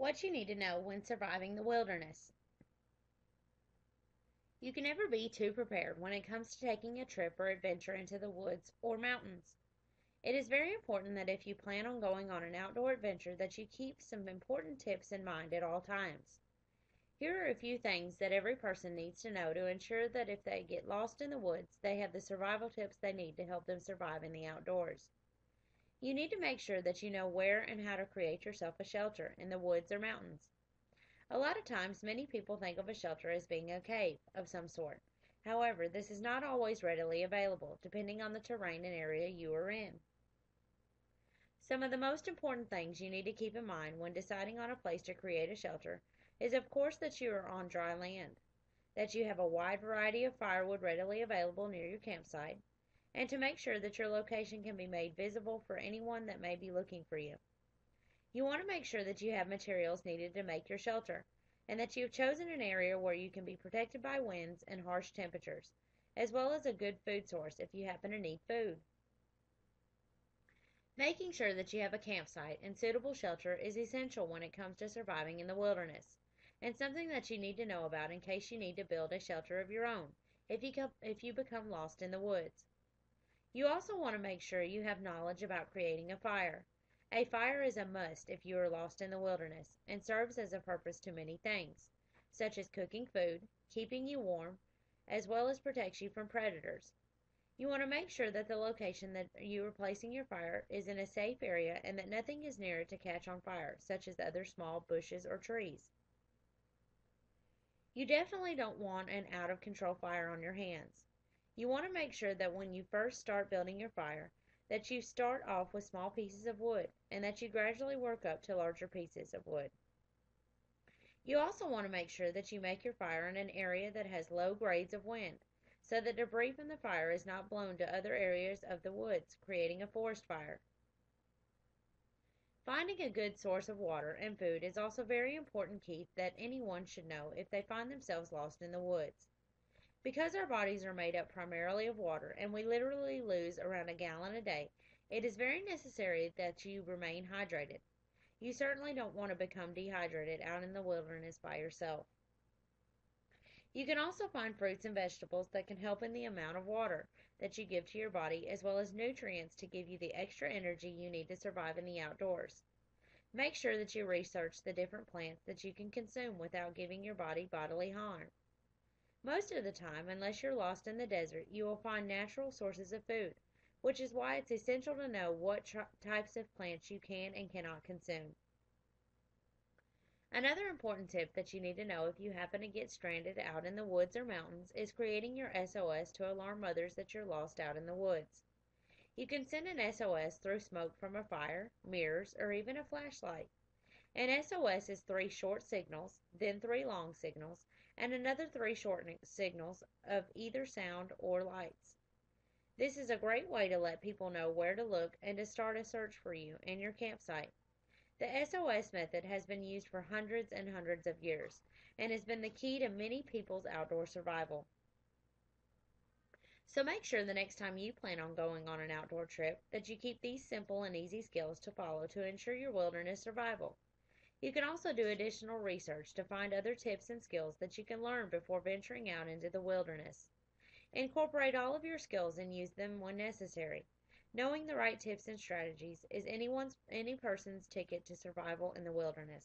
What you need to know when surviving the wilderness. You can never be too prepared when it comes to taking a trip or adventure into the woods or mountains. It is very important that if you plan on going on an outdoor adventure that you keep some important tips in mind at all times. Here are a few things that every person needs to know to ensure that if they get lost in the woods, they have the survival tips they need to help them survive in the outdoors. You need to make sure that you know where and how to create yourself a shelter in the woods or mountains. A lot of times, many people think of a shelter as being a cave of some sort. However, this is not always readily available, depending on the terrain and area you are in. Some of the most important things you need to keep in mind when deciding on a place to create a shelter is, of course, that you are on dry land, that you have a wide variety of firewood readily available near your campsite, and to make sure that your location can be made visible for anyone that may be looking for you. You want to make sure that you have materials needed to make your shelter, and that you have chosen an area where you can be protected by winds and harsh temperatures, as well as a good food source if you happen to need food. Making sure that you have a campsite and suitable shelter is essential when it comes to surviving in the wilderness, and something that you need to know about in case you need to build a shelter of your own if you become lost in the woods. You also want to make sure you have knowledge about creating a fire. A fire is a must if you are lost in the wilderness and serves as a purpose to many things, such as cooking food, keeping you warm, as well as protects you from predators. You want to make sure that the location that you are placing your fire is in a safe area and that nothing is near it to catch on fire, such as other small bushes or trees. You definitely don't want an out of control fire on your hands. You want to make sure that when you first start building your fire, that you start off with small pieces of wood and that you gradually work up to larger pieces of wood. You also want to make sure that you make your fire in an area that has low grades of wind, so that debris from the fire is not blown to other areas of the woods, creating a forest fire. Finding a good source of water and food is also a very important key that anyone should know if they find themselves lost in the woods. Because our bodies are made up primarily of water and we literally lose around a gallon a day, it is very necessary that you remain hydrated. You certainly don't want to become dehydrated out in the wilderness by yourself. You can also find fruits and vegetables that can help in the amount of water that you give to your body, as well as nutrients to give you the extra energy you need to survive in the outdoors. Make sure that you research the different plants that you can consume without giving your body bodily harm. Most of the time, unless you're lost in the desert, you will find natural sources of food, which is why it's essential to know what types of plants you can and cannot consume. Another important tip that you need to know if you happen to get stranded out in the woods or mountains is creating your SOS to alarm others that you're lost out in the woods. You can send an SOS through smoke from a fire, mirrors, or even a flashlight. An SOS is 3 short signals, then 3 long signals, and another 3 short signals of either sound or lights. This is a great way to let people know where to look and to start a search for you and your campsite. The SOS method has been used for hundreds and hundreds of years and has been the key to many people's outdoor survival. So make sure the next time you plan on going on an outdoor trip that you keep these simple and easy skills to follow to ensure your wilderness survival. You can also do additional research to find other tips and skills that you can learn before venturing out into the wilderness. Incorporate all of your skills and use them when necessary. Knowing the right tips and strategies is any person's ticket to survival in the wilderness.